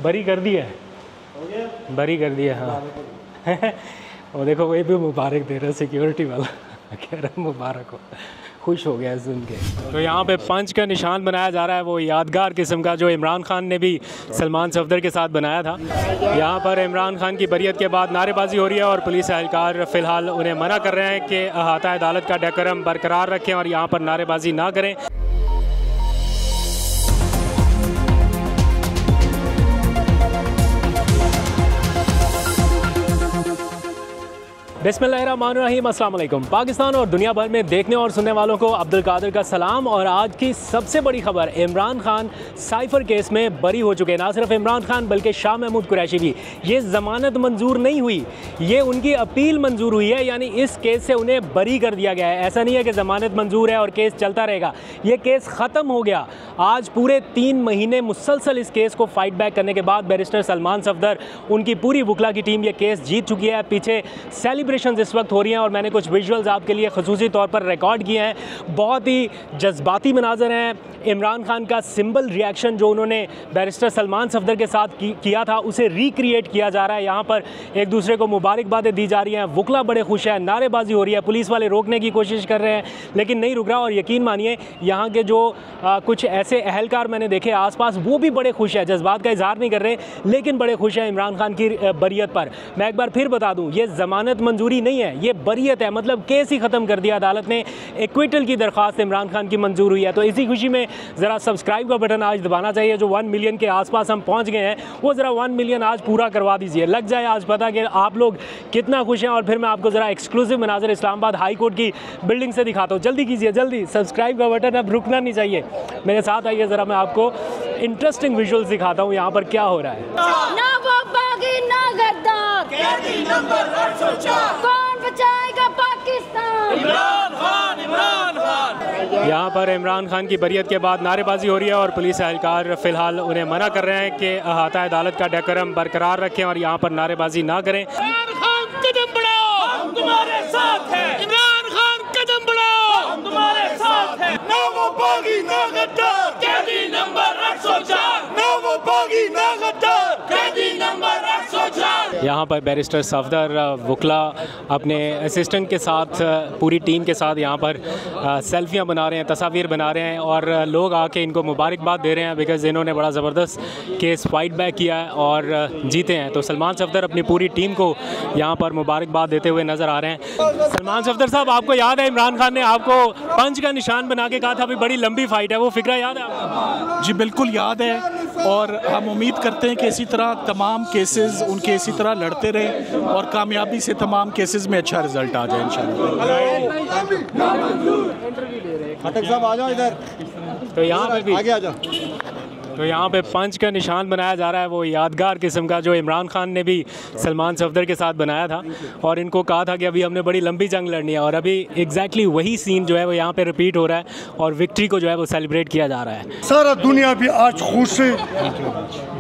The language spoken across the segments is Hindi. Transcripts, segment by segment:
बरी कर दिया है, बरी कर दिया। हाँ और देखो वही भी मुबारक दे रहा है सिक्योरिटी वाला, कह रहा मुबारक हो, खुश हो गया सुन के। तो यहाँ पे पंच का निशान बनाया जा रहा है, वो यादगार किस्म का जो इमरान खान ने भी सलमान सफदर के साथ बनाया था। यहाँ पर इमरान खान की बरियत के बाद नारेबाजी हो रही है और पुलिस एहलकार फ़िलहाल उन्हें मना कर रहे हैं कि अहाता अदालत का डेकोरम बरकरार रखें और यहाँ पर नारेबाजी ना करें। बिस्मिल्लाहिर्रहमानिर्रहीम, अस्सलाम वालेकुम। पाकिस्तान और दुनिया भर में देखने और सुनने वालों को अब्दुल कादिर का सलाम। और आज की सबसे बड़ी खबर, इमरान खान साइफ़र केस में बरी हो चुके हैं। ना सिर्फ इमरान खान बल्कि शाह महमूद कुरैशी भी। ये ज़मानत मंजूर नहीं हुई, ये उनकी अपील मंजूर हुई है, यानी इस केस से उन्हें बरी कर दिया गया है। ऐसा नहीं है कि ज़मानत मंजूर है और केस चलता रहेगा, ये केस ख़त्म हो गया। आज पूरे 3 महीने मुसलसल इस केस को फाइट बैक करने के बाद बैरिस्टर सलमान सफदर, उनकी पूरी वकला की टीम ये केस जीत चुकी है। पीछे सेलिब्रेशन इस वक्त हो रही हैं और मैंने कुछ विजुअल्स आपके लिए ख़ुसूसी तौर पर रिकॉर्ड किए हैं। बहुत ही जज्बाती मनाज़र हैं। इमरान खान का सिंबल रिएक्शन जो उन्होंने बैरिस्टर सलमान सफदर के साथ किया था, उसे रिक्रिएट किया जा रहा है। यहाँ पर एक दूसरे को मुबारकबादें दी जा रही हैं, वकला बड़े खुश हैं, नारेबाजी हो रही है, पुलिस वाले रोकने की कोशिश कर रहे हैं लेकिन नहीं रुक रहा। और यकीन मानिए यहाँ के जो कुछ ऐसे अहलकार मैंने देखे आसपास, वो भी बड़े खुश हैं, जज्बात का इजहार नहीं कर रहे लेकिन बड़े खुश हैं इमरान खान की बरियत पर। मैं एक बार फिर बता दूँ, ये ज़मानत मंजूरी नहीं है, ये बरियत है, मतलब केस ही ख़त्म कर दिया अदालत ने। एक्विटल की दरख्वास्त इमरान खान की मंजूर हुई है। तो इसी खुशी में ज़रा सब्सक्राइब का बटन आज दबाना चाहिए। जो 1 मिलियन के आसपास हम पहुंच गए हैं, वो ज़रा 1 मिलियन आज पूरा करवा दीजिए। लग जाए आज पता कि आप लोग कितना खुश हैं। और फिर मैं आपको ज़रा एक्सक्लूसिव मनाज़र इस्लामाबाद हाई कोर्ट की बिल्डिंग से दिखाता हूँ। जल्दी कीजिए, जल्दी सब्सक्राइब का बटन, अब रुकना नहीं चाहिए। मेरे साथ आइए, ज़रा मैं आपको इंटरेस्टिंग विजुअल्स दिखाता हूँ यहाँ पर क्या हो रहा है। ना वो बागी ना गद्दार, कैदी नंबर 804, कौन बचाएगा पाकिस्तान? इमरान खान, इमरान खान। यहाँ पर इमरान खान की बरियत के बाद नारेबाजी हो रही है और पुलिस एहलकार फ़िलहाल उन्हें मना कर रहे हैं कि अहाता अदालत का डेकोरम बरकरार रखें और यहाँ पर नारेबाजी ना करें। इमरान खान कदम बढ़ाओ, हम तुम्हारे साथ हैं। इमरान खान कदम बढ़ाओ, हम तुम्हारे साथ हैं। ना वो बागी ना गद्दार, कैदी नंबर 804, ना वो बागी ना गद्दार, कैदी नंबर 804। यहाँ पर बैरिस्टर सफदर वकला अपने असिस्टेंट के साथ, पूरी टीम के साथ यहाँ पर सेल्फियाँ बना रहे हैं, तस्वीर बना रहे हैं और लोग आके इनको मुबारकबाद दे रहे हैं बिकॉज़ इन्होंने बड़ा ज़बरदस्त केस फाइट बैक किया है और जीते हैं। तो सलमान सफदर अपनी पूरी टीम को यहाँ पर मुबारकबाद देते हुए नज़र आ रहे हैं। सलमान सफदर साहब, आपको याद है इमरान खान ने आपको पंच का निशान बना के कहा था अभी बड़ी लंबी फाइट है, वो फिक्र याद है आपको? जी बिल्कुल याद है और हम उम्मीद करते हैं कि इसी तरह तमाम केसेस उनके इसी तरह लड़ते रहें और कामयाबी से तमाम केसेस में अच्छा रिजल्ट आ जाए इंशाल्लाह। खटक साहब आ जाओ इधर। तो यहाँ पर भी आगे आ जाओ। तो यहाँ पे पंच का निशान बनाया जा रहा है, वो यादगार किस्म का जो इमरान खान ने भी सलमान सफदर के साथ बनाया था और इनको कहा था कि अभी हमने बड़ी लंबी जंग लड़नी है। और अभी एग्जैक्टली वही सीन जो है वो यहाँ पे रिपीट हो रहा है और विक्ट्री को जो है वो सेलिब्रेट किया जा रहा है। सारा दुनिया भी आज खुश है,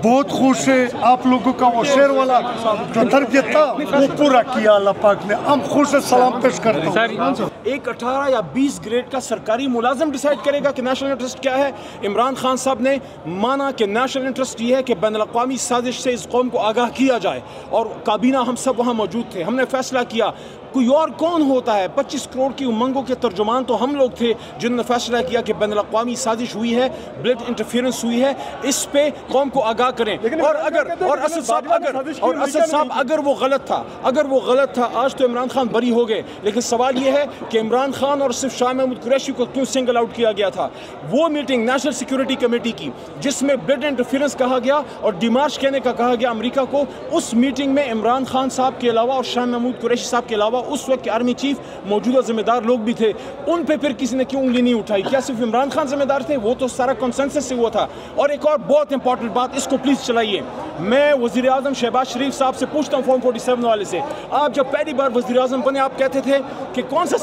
बहुत खुश है। आप लोगों का वो शेर वाला जो तरबियत था वो पूरा किया अल्लाह पाक ने, हम खुश है, सलाम पेश करते हैं। एक 18 या 20 ग्रेड का सरकारी मुलाजिम डिसाइड करेगा कि नेशनल इंटरेस्ट क्या है। इमरान खान साहब ने माना कि नेशनल इंटरेस्ट ये है कि बैनुल-अक़वामी साजिश से इस कौम को आगाह किया जाए और काबीना हम सब वहाँ मौजूद थे। हमने फैसला किया कोई और कौन होता है, 25 करोड़ की उमंगों के तर्जुमान तो हम लोग थे जिन्होंने फैसला किया कि बैनुल-अक़वामी साजिश हुई है, ब्लड इंटरफेरेंस हुई है, इस पे कौम को आगाह करें। और असद साहब अगर वो गलत था, आज तो इमरान खान बरी हो गए। लेकिन सवाल ये है कि इमरान खान और सिर्फ शाह महमूद कुरैशी को क्यों सिंगल आउट किया गया था? वो मीटिंग नेशनल सिक्योरिटी कमेटी की जिसमें ब्लड इंटरफेरेंस कहा गया और डिमार्च कहने का कहा गया अमेरिका को, उस मीटिंग में इमरान खान साहब के अलावा और शाह महमूद कुरैशी साहब के अलावा उस वक्त के आर्मी चीफ, मौजूदा जिम्मेदार लोग भी थे। उन पे फिर किसी ने क्यों उंगली नहीं उठाई? क्या सिर्फ इमरान खान जिम्मेदार थे? वो तो सारा कंसेंसस से हुआ था। और एक और बहुत इंपॉर्टेंट बात, इसको प्लीज चलाइए। मैं वज़ीर आज़म शहबाज शरीफ साहब से पूछता हूँ फॉर्म 47 वाले से, आप जब पहली बार वज़ीर आज़म बने आप कहते थे कि कौन सा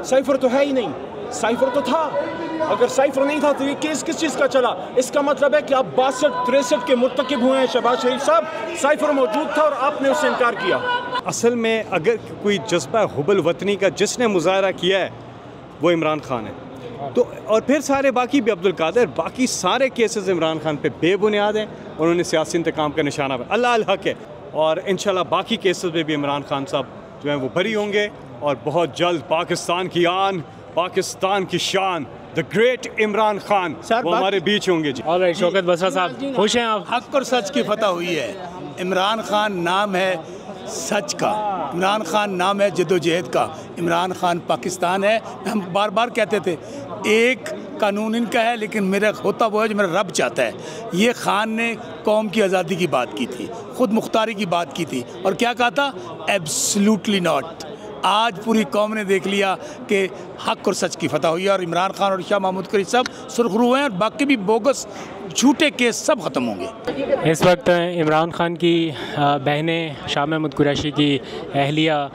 साइफर तो है ही नहीं। साइफर तो था, अगर साइफर नहीं था तो ये केस किस चीज़ का चला? इसका मतलब है कि आप 62-63 के मुर्तकिब हुए हैं शहबाज शरीफ साहब। साइफर मौजूद था और आपने उससे इनकार किया। असल में अगर कोई जज्बा हुब्बुल वतनी का जिसने मुजाहरा किया है वो इमरान खान है। तो और फिर सारे बाकी भी अब्दुल कादिर, बाकी सारे केसेस इमरान खान पे बेबुनियाद हैं। उन्होंने सियासी इंतकाम का निशाना बनाया। अल्लाह अल हक है, और इंशाल्लाह बाकी केसेस में भी इमरान खान साहब जो हैं वो बरी होंगे, और बहुत जल्द पाकिस्तान की आन, पाकिस्तान की शान, द ग्रेट इमरान खान वो हमारे बीच होंगे जी। ऑलराइट, शौकत बसरा साहब खुश हैं आप? हक और सच की फतह हुई है। इमरान खान नाम है सच का, इमरान खान नाम है जद्दोजहद का, इमरान खान पाकिस्तान है। हम बार बार कहते थे एक कानून इनका है, लेकिन मेरा होता वो है जो मेरा रब चाहता है। ये खान ने कौम की आज़ादी की बात की थी, ख़ुद मुख्तारी की बात की थी, और क्या कहा था? Absolutely not. आज पूरी कौम ने देख लिया कि हक और सच की फतह हुई है, और इमरान खान और शाह महमूद कुरैशी सब सुरखरू हैं, और बाकी भी बोगस झूठे केस सब ख़त्म होंगे। इस वक्त इमरान खान की बहनें, शाह महमूद कुरैशी की अहलिया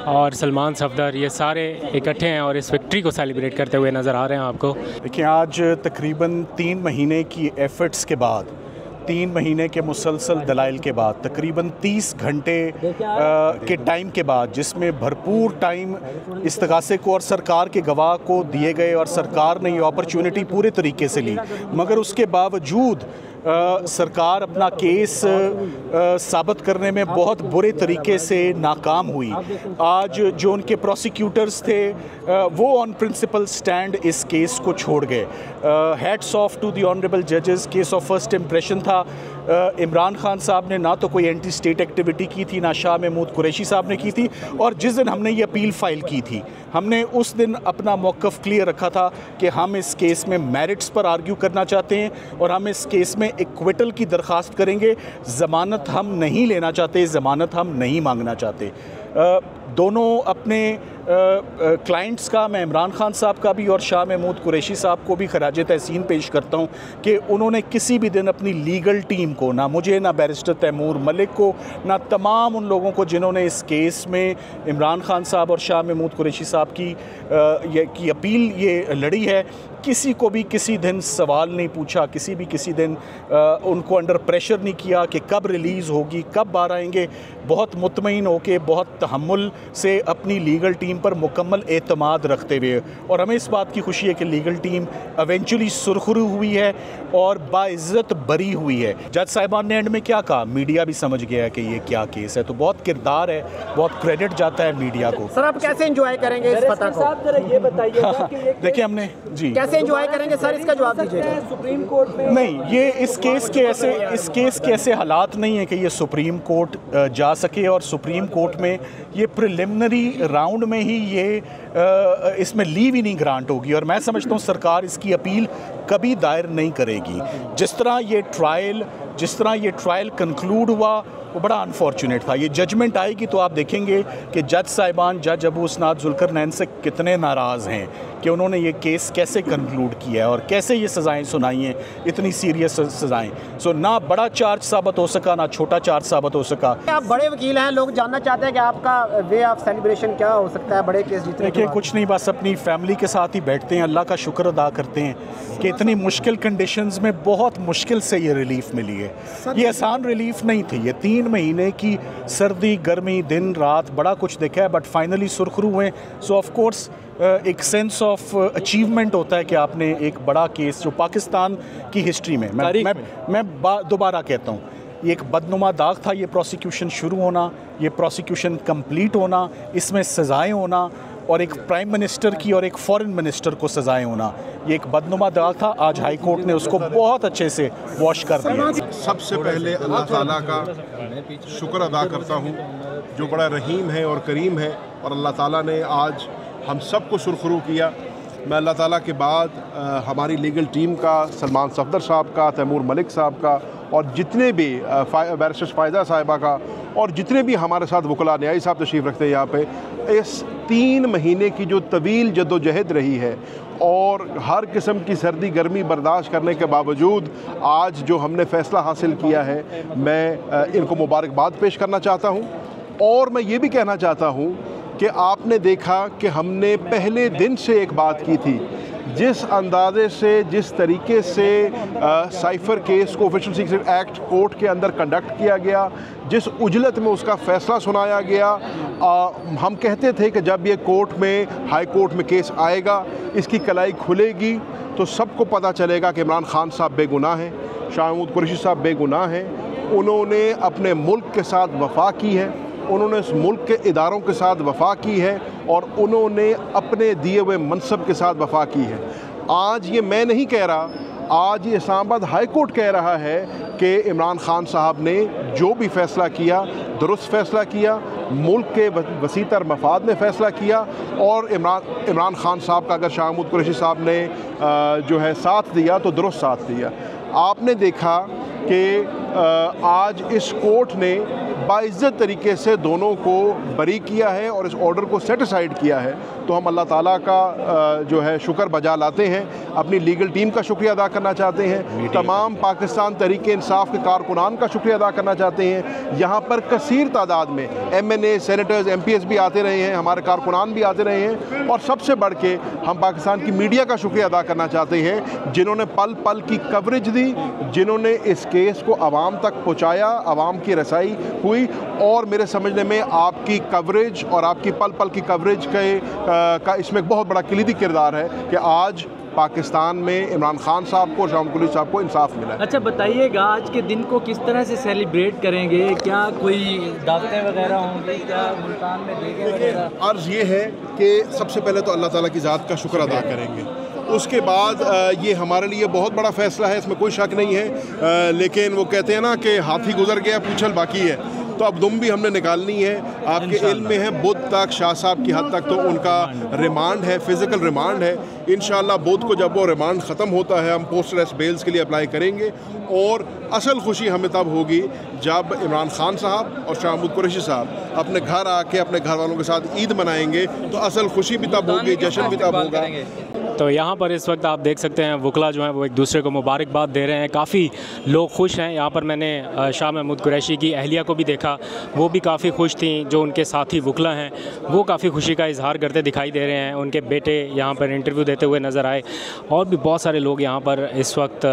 और सलमान सफदर, ये सारे इकट्ठे हैं और इस विक्ट्री को सेलिब्रेट करते हुए नज़र आ रहे हैं आपको। देखिए, आज तकरीबन 3 महीने की एफ़र्ट्स के बाद, 3 महीने के मुसलसल दलाइल के बाद, तकरीबन 30 घंटे के टाइम के बाद, जिसमें भरपूर टाइम इस्तगासे को और सरकार के गवाह को दिए गए, और सरकार ने ये अपॉर्चुनिटी पूरे तरीके से ली, मगर उसके बावजूद सरकार अपना केस साबित करने में बहुत बुरे तरीके से नाकाम हुई। आज जो उनके प्रोसिक्यूटर्स थे वो ऑन प्रिंसिपल स्टैंड इस केस को छोड़ गए। Hats off to the honourable जजेस, केस ऑफ फर्स्ट इम्प्रेशन था। इमरान खान साहब ने ना तो कोई एंटी स्टेट एक्टिविटी की थी, ना शाह महमूद कुरैशी साहब ने की थी, और जिस दिन हमने ये अपील फ़ाइल की थी, हमने उस दिन अपना मौक़िफ़ क्लियर रखा था कि हम इस केस में मेरिट्स पर आर्ग्यू करना चाहते हैं, और हम इस केस में इक्विटल की दरख्वास्त करेंगे। ज़मानत हम नहीं लेना चाहते, ज़मानत हम नहीं मांगना चाहते। दोनों अपने क्लाइंट्स का, मैं इमरान खान साहब का भी और शाह महमूद कुरैशी साहब को भी खराज तहसीन पेश करता हूँ कि उन्होंने किसी भी दिन अपनी लीगल टीम को, ना मुझे, ना बैरिस्टर तैमूर मलिक को, ना तमाम उन लोगों को जिन्होंने इस केस में इमरान खान साहब और शाह महमूद कुरैशी साहब की अपील ये लड़ी है, किसी को भी किसी दिन सवाल नहीं पूछा, किसी दिन उनको अंडर प्रेशर नहीं किया कि कब रिलीज़ होगी, कब बाहर आएंगे। बहुत मुतमईन होके, बहुत तहम्मुल से अपनी लीगल टीम पर मुकम्मल एतमाद रखते हुए, और हमें इस बात की खुशी है कि लीगल टीम एवेंचुअली सुरखरू हुई है और बाइज़्ज़त बरी हुई है। जज साहिबान ने एंड में क्या कहा, मीडिया भी समझ गया है कि ये क्या केस है, तो बहुत किरदार है, बहुत क्रेडिट जाता है मीडिया को। सर, आप कैसे एंजॉय करेंगे इस फतह को? ये बताइए। देखिए, हमने जी कैसे एंजॉय करेंगे सर, इसका जवाब दीजिएगा। सुप्रीम कोर्ट में नहीं, ये इस केस के ऐसे हालात नहीं है कि ये सुप्रीम कोर्ट जा सके, और सुप्रीम कोर्ट में ये प्रिलिमिनरी राउंड में ही ये इसमें लीव ही नहीं ग्रांट होगी, और मैं समझता हूँ सरकार इसकी अपील कभी दायर नहीं करेगी। जिस तरह ये ट्रायल कंक्लूड हुआ वो बड़ा अनफॉर्चुनेट था। ये जजमेंट आएगी तो आप देखेंगे कि जज साहिबान, जज अबू उसनाद जुल्करनैन से कितने नाराज़ हैं कि उन्होंने ये केस कैसे कंक्लूड किया है और कैसे ये सज़ाएं सुनाई हैं, इतनी सीरियस सज़ाएं। सो ना बड़ा चार्ज साबित हो सका, ना छोटा चार्ज साबित हो सका। आप बड़े वकील हैं, लोग जानना चाहते हैं कि आपका वे ऑफ सेलिब्रेशन क्या हो सकता है बड़े केस जीतने के बाद? कुछ नहीं, बस अपनी फैमिली के साथ ही बैठते हैं, अल्लाह का शुक्र अदा करते हैं कि इतनी मुश्किल कंडीशंस में बहुत मुश्किल से ये रिलीफ मिली है। ये आसान रिलीफ नहीं थी, ये 3 महीने की सर्दी गर्मी दिन रात बड़ा कुछ देखा है, बट फाइनली सुरखरू हुए। सो ऑफ कोर्स एक सेंस ऑफ अचीवमेंट होता है कि आपने एक बड़ा केस जो पाकिस्तान की हिस्ट्री में, मैं दोबारा कहता हूँ, ये एक बदनुमा दाग था, ये प्रोसिक्यूशन शुरू होना, ये प्रोसिक्यूशन कंप्लीट होना, इसमें सज़ाएं होना, और एक प्राइम मिनिस्टर की और एक फॉरेन मिनिस्टर को सज़ाएं होना, ये एक बदनुमा दाग था। आज हाई कोर्ट ने उसको बहुत अच्छे से वॉश कर दिया। सबसे पहले अल्लाह ताला का शुक्र अदा करता हूँ जो बड़ा रहीम है और करीम है, और अल्लाह ताला ने आज हम सब को सुरखरू किया। मैं अल्लाह ताला के बाद हमारी लीगल टीम का, सलमान सफदर साहब का, तैमूर मलिक साहब का, और जितने भी बैरिस्टर फ़ायदा साहिबा का, और जितने भी हमारे साथ वकला न्यायी साहब तशरीफ़ रखते हैं यहाँ पे, इस 3 महीने की जो तवील जद्दोजहद रही है और हर किस्म की सर्दी गर्मी बर्दाश्त करने के बावजूद आज जो हमने फ़ैसला हासिल किया है, मैं इनको मुबारकबाद पेश करना चाहता हूँ। और मैं ये भी कहना चाहता हूँ कि आपने देखा कि हमने पहले दिन से एक बात की थी, जिस अंदाजे से, जिस तरीके से साइफ़र केस को ऑफिशियल सीक्रेट एक्ट कोर्ट के अंदर कंडक्ट किया गया, जिस उजलत में उसका फ़ैसला सुनाया गया, हम कहते थे कि जब ये कोर्ट में, हाई कोर्ट में केस आएगा, इसकी कलाई खुलेगी तो सबको पता चलेगा कि इमरान खान साहब बेगुनाह हैं, शाह महमूद कुरैशी साहब बेगुनाह हैं, उन्होंने अपने मुल्क के साथ वफा की है, उन्होंने इस मुल्क के इदारों के साथ वफा की है और उन्होंने अपने दिए हुए मनसब के साथ वफा की है। आज ये मैं नहीं कह रहा, आज ये इस्लामाबाद हाई कोर्ट कह रहा है कि इमरान खान साहब ने जो भी फ़ैसला किया दुरुस्त फ़ैसला किया, मुल्क के वसीतर मफाद ने फ़ैसला किया और इमरान खान साहब का अगर शाह महमूद कुरैशी साहब ने जो है साथ दिया तो दुरुस्त साथ दिया। आपने देखा कि आज इस कोर्ट ने बाइज़्ज़त तरीके से दोनों को बरी किया है और इस ऑर्डर को सेटिसाइड किया है, तो हम अल्लाह ताला का जो है शुक्र बजा लाते हैं, अपनी लीगल टीम का शुक्रिया अदा करना चाहते हैं, तमाम पाकिस्तान तहरीक इंसाफ के कारकुनान का शुक्रिया अदा करना चाहते हैं। यहाँ पर कसीर तादाद में MNA, सेनेटर्स, MPs भी आते रहे हैं, हमारे कारकुनान भी आते रहे हैं और सबसे बढ़ के हम पाकिस्तान की मीडिया का शुक्रिया अदा करना चाहते हैं जिन्होंने पल पल की कवरेज दी, जिन्होंने इस केस को आवाम तक पहुँचाया, आवाम की रसाई हुई और मेरे समझने में आपकी कवरेज और आपकी पल पल की कवरेज का इसमें एक बहुत बड़ा कलीदी किरदार है कि आज पाकिस्तान में इमरान खान साहब को, शाह महमूद कुरैशी साहब को इंसाफ मिला। अच्छा बताइएगा, आज के दिन को किस तरह से सेलिब्रेट करेंगे? क्या कोई दावतें वगैरह होंगी? क्या मुल्तान में देंगे वगैरह? अर्ज़ ये है कि सबसे पहले तो अल्लाह ताला की ज़ात का शुक्र अदा करेंगे, उसके बाद ये हमारे लिए बहुत बड़ा फ़ैसला है, इसमें कोई शक नहीं है, लेकिन वो कहते हैं ना कि हाथी गुजर गया पूंछल बाकी है, तो अब दुम भी हमने निकालनी है। आपके इल्म में है बुध तक शाह साहब की हद तक तो उनका रिमांड है, फ़िज़िकल रिमांड है। इंशाअल्लाह बुध को जब वो रिमांड ख़त्म होता है हम पोस्ट अरेस्ट बेल्स के लिए अप्लाई करेंगे और असल खुशी हमें तब होगी जब इमरान खान साहब और शाह महमूद कुरैशी साहब अपने घर आके अपने घर वालों के साथ ईद मनाएंगे, तो असल खुशी भी तब होगी, जश्न भी तब होगा। तो यहाँ पर इस वक्त आप देख सकते हैं वकला जो हैं वो एक दूसरे को मुबारकबाद दे रहे हैं, काफ़ी लोग खुश हैं। यहाँ पर मैंने शाह महमूद कुरैशी की अहलिया को भी देखा, वो भी काफ़ी खुश थी, जो उनके साथी वकला हैं वो काफ़ी खुशी का इजहार करते दिखाई दे रहे हैं। उनके बेटे यहाँ पर इंटरव्यू देते हुए नज़र आए और भी बहुत सारे लोग यहाँ पर इस वक्त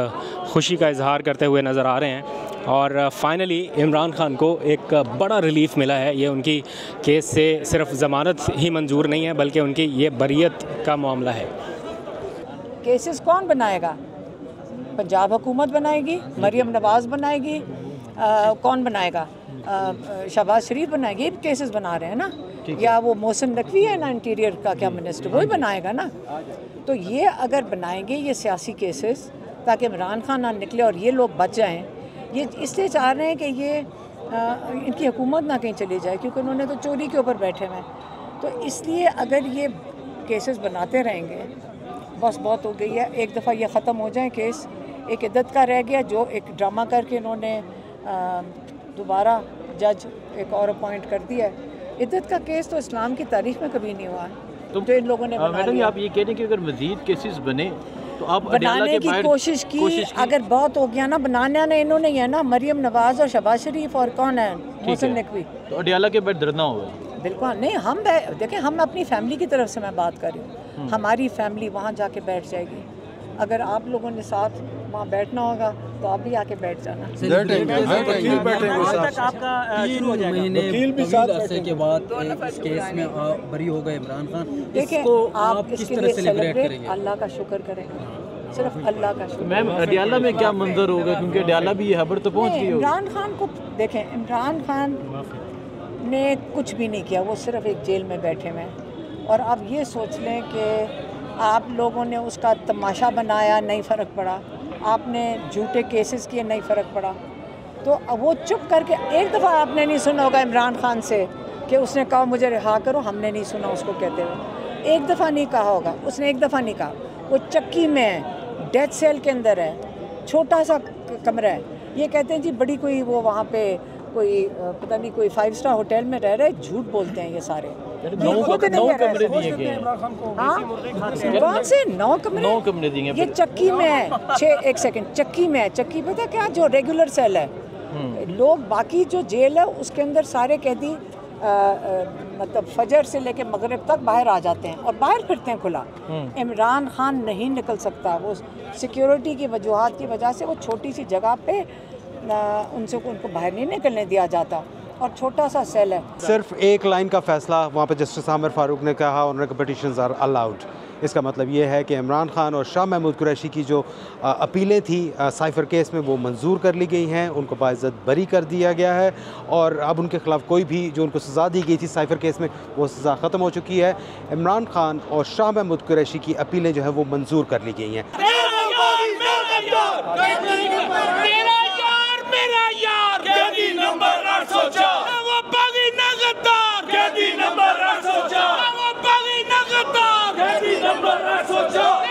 खुशी का इजहार करते हुए नज़र आ रहे हैं। और फाइनली इमरान खान को एक बड़ा रिलीफ़ मिला है, ये उनकी केस से सिर्फ ज़मानत ही मंजूर नहीं है बल्कि उनकी ये बरियत का मामला है। केसेस कौन बनाएगा? पंजाब हुकूमत बनाएगी, मरियम नवाज़ बनाएगी, कौन बनाएगा? शहबाज शरीफ बनाएगी, केसेस बना रहे हैं ना, या वो मोहसिन नकवी है ना इंटीरियर का क्या मिनिस्टर, वही बनाएगा ना। तो ये अगर बनाएंगे ये सियासी केसेस ताकि इमरान खान ना निकले और ये लोग बच जाएं, ये इसलिए चाह रहे हैं कि ये इनकी हुकूमत ना कहीं चली जाए, क्योंकि उन्होंने तो चोरी के ऊपर बैठे हुए हैं। तो इसलिए अगर ये केसेस बनाते रहेंगे, बस बहुत हो गई है, एक दफ़ा ये ख़त्म हो जाए केस। एक इद्दत का रह गया जो एक ड्रामा करके इन्होंने दोबारा जज एक और अपॉइंट कर दिया है। इद्दत का केस तो इस्लाम की तारीख में कभी नहीं हुआ है, तो इन लोगों ने मैडम आप ये कह रहे हैं कि अगर मज़ीद केसेस बने तो आप बनाने की कोशिश की, अगर बहुत हो गया ना बनाने ने इन्होंने ही है ना, मरियम नवाज़ और शहबाज शरीफ और कौन है मोहसिन नकवी, तो अडियाला के बैठ डरना होगा। बिल्कुल नहीं, हम देखें, हम अपनी फैमिली की तरफ से मैं बात कर रही हूँ, हमारी फैमिली वहाँ जाके बैठ जाएगी। अगर आप लोगों ने साथ वहाँ बैठना होगा तो आप भी आके बैठ जाना। वकील भी साथ बैठे के बाद इस केस में बरी हो गए इमरान खान, देखिए आप इसके लिए सेलिब्रेट अल्लाह का शुक्र करेंगे, सिर्फ अल्लाह का शुक्र। मैम अडियाला में क्या मंजर होगा, क्योंकि अडियाला भी ये खबर तो पहुँच गई। इमरान खान को देखें, इमरान खान ने कुछ भी नहीं किया, वो सिर्फ एक जेल में बैठे हुए हैं और अब ये सोच लें कि आप लोगों ने उसका तमाशा बनाया, नहीं फ़र्क पड़ा, आपने झूठे केसेस किए, नहीं फ़र्क पड़ा, तो वो चुप करके एक दफ़ा आपने नहीं सुना होगा इमरान खान से कि उसने कहा मुझे रिहा करो, हमने नहीं सुना उसको कहते हुए, एक दफ़ा नहीं कहा होगा उसने, एक दफ़ा नहीं कहा। वो चक्की में है, डेथ सेल के अंदर है, छोटा सा कमरा है, ये कहते हैं जी बड़ी कोई वो वहाँ पे कोई पता नहीं कोई 5 स्टार होटल में रह रहे, झूठ बोलते हैं ये सारे। 9 कमरे दिए गए हैं। हाँ कौन से 9 कमरे दिए? ये चक्की में है, एक सेकंड, चक्की में है, चक्की पता क्या जो रेगुलर सेल है, लोग बाकी जो जेल है उसके अंदर सारे कैदी मतलब फजर से लेके मगरिब तक बाहर आ जाते हैं और बाहर फिरते हैं खुला। इमरान खान नहीं निकल सकता, वो सिक्योरिटी की वजूहात की वजह से वो छोटी सी जगह पे उनको बाहर नहीं निकलने दिया जाता और छोटा सा सेल है। सिर्फ एक लाइन का फैसला वहाँ पे जस्टिस आमिर फारूक ने कहा, उन्होंने पिटिशंस आर अलाउड, इसका मतलब ये है कि इमरान खान और शाह महमूद कुरैशी की जो अपीलें थी साइफ़र केस में वो मंजूर कर ली गई हैं, उनको बाइज़्ज़त बरी कर दिया गया है और अब उनके ख़िलाफ़ कोई भी जो उनको सज़ा दी गई थी साइफ़र केस में वो सज़ा ख़त्म हो चुकी है। इमरान खान और शाह महमूद कुरैशी की अपीलें जो है वो मंजूर कर ली गई हैं। नंबर 804